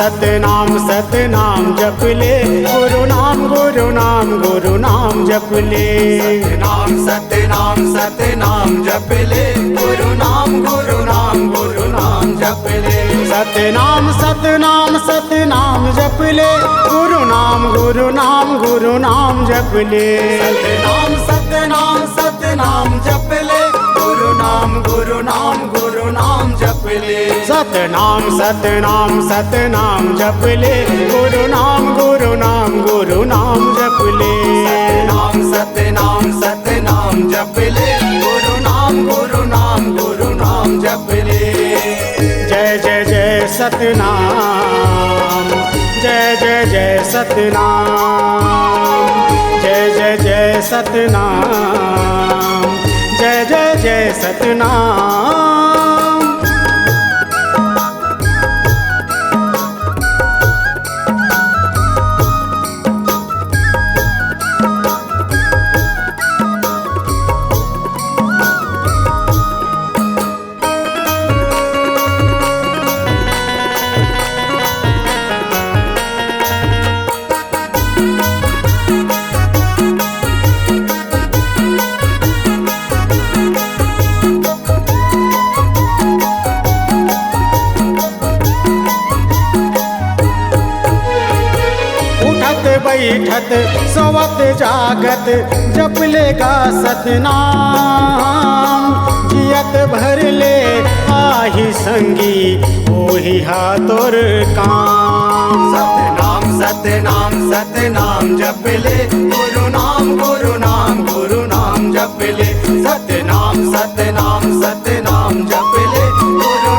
सतनाम सतनाम जप ले, गुरु नाम जप ले। सतनाम सतनाम सतनाम जप ले, गुरु नाम जप ले। सतनाम सतनाम सतनाम जप ले, गुरु नाम जप ले। सतनाम सतनाम सतनाम जप ले, गुरु नाम जप ले। सतनाम सतनाम सतनाम जप ले, गुरु नाम जप ले। सतनाम सतनाम सतनाम जप ले, गुरु नाम जप ले। जय जय जय सतनाम, जय जय जय सतनाम, जय जय जय सतनाम, जय जय जय सतनाम। बैठत सोवत जागत जप लेगा सतनाम, जियत भर ले आही संगी ओही हाथोर काम। सतनाम सतनाम सतनाम जप ले, गुरु नाम जप ले। सतनाम सतनाम सतनाम जप ले, गुरु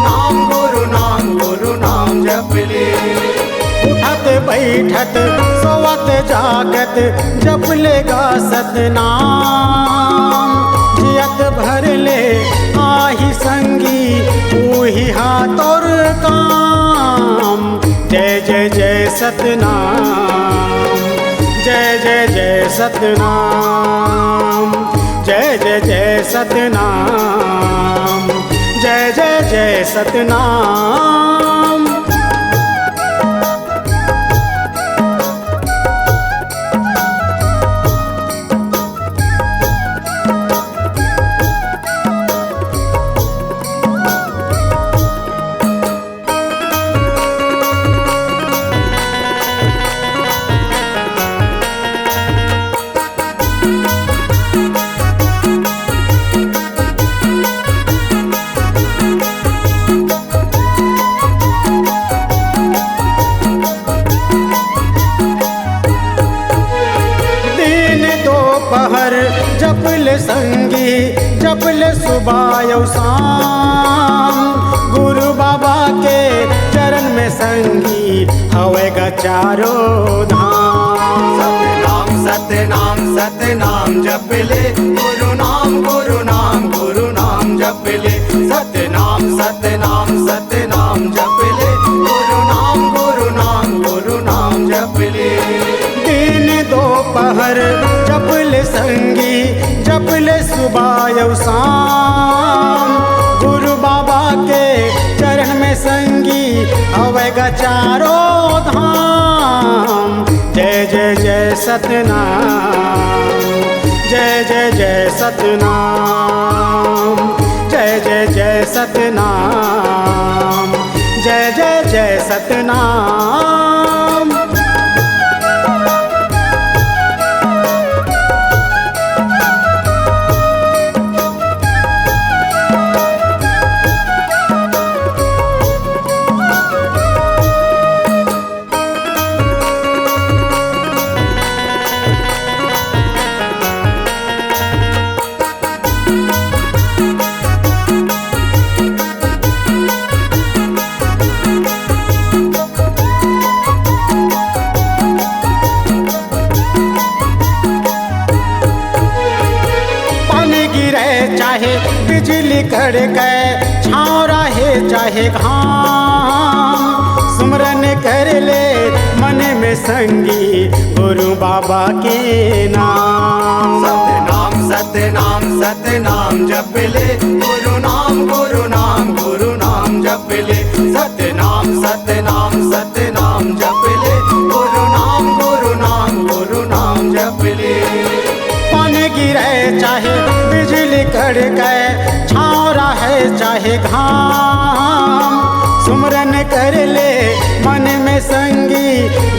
नाम जप ले। उठत बैठत सोवत जागत जप लेगा सतनाम, जियत भर ले आही संगी ओही हाथोर काम। जय जय जय सतनाम, जय जय जय सतनाम, जय जय जय सतनाम, जय जय जय सतनाम। पहर जपल संगी जपल सुबह शाम, गुरु बाबा के चरण में संगी हवेगा चारों धाम। सतनाम सतनाम सतनाम जप ले, गुरु नाम जप ले। सतनाम सतनाम सतनाम जप ले, गुरु नाम जप ले। दिन दोपहर जपल संगी जपल सुबह शाम, गुरु बाबा के चरण में संगी हवेगा चारों धाम। जय जय जय सतनाम, जय जय जय सतनाम, जय जय जय सतनाम, जय जय जय सतनाम। चाहे बिजली कड़के छाँव रहे चाहे घाम, सुमरन कर ले मन में संगी गुरु बाबा के नाम। सतनाम सतनाम सतनाम जप ले, गुरु नाम जप ले। सतनाम सतनाम सतनाम चाहे बिजली कड़के, छाँव रहे चाहे घाम, सुमरन कर ले मन में संगी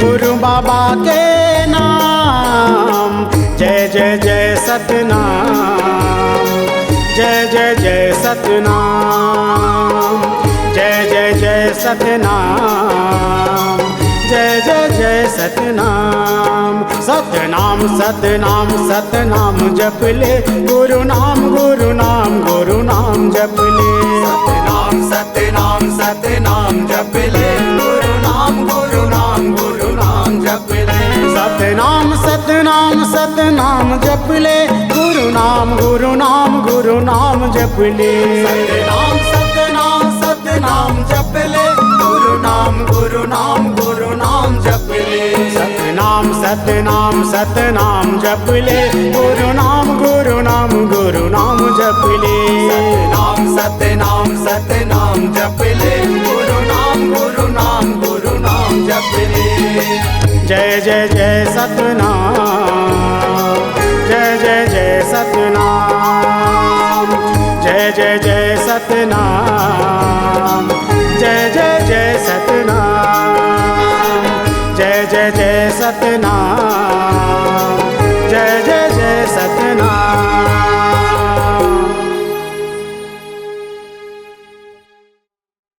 गुरु बाबा के नाम। जय जय जय सतनाम, जय जय जय सतनाम, जय जय जय सतनाम, जय जय जय सतनाम। सतनाम सतनाम सतनाम जप ले, गुरु नाम गुरु नाम गुरु नाम जप ले। सतनाम सतनाम सतनाम जप ले, गुरु नाम गुरु नाम गुरु नाम जप ले। सतनाम सतनाम सतनाम जप ले, गुरु नाम गुरु नाम गुरु नाम जप ले। सतनाम सतनाम सतनाम जप ले, गुरु नाम गुरु नाम गुरु नाम जप ले। सतनाम सतनाम सतनाम जप ले, गुरु नाम गुरु नाम गुरु नाम जप ले। सतनाम सतनाम सतनाम जप ले, गुरु नाम गुरु नाम गुरु नाम जप ले। जय जय जय सतनाम, जय जय जय सतनाम, जय जय जय सतनाम, जय जय जय सतनाम, जय जय जय सतनाम,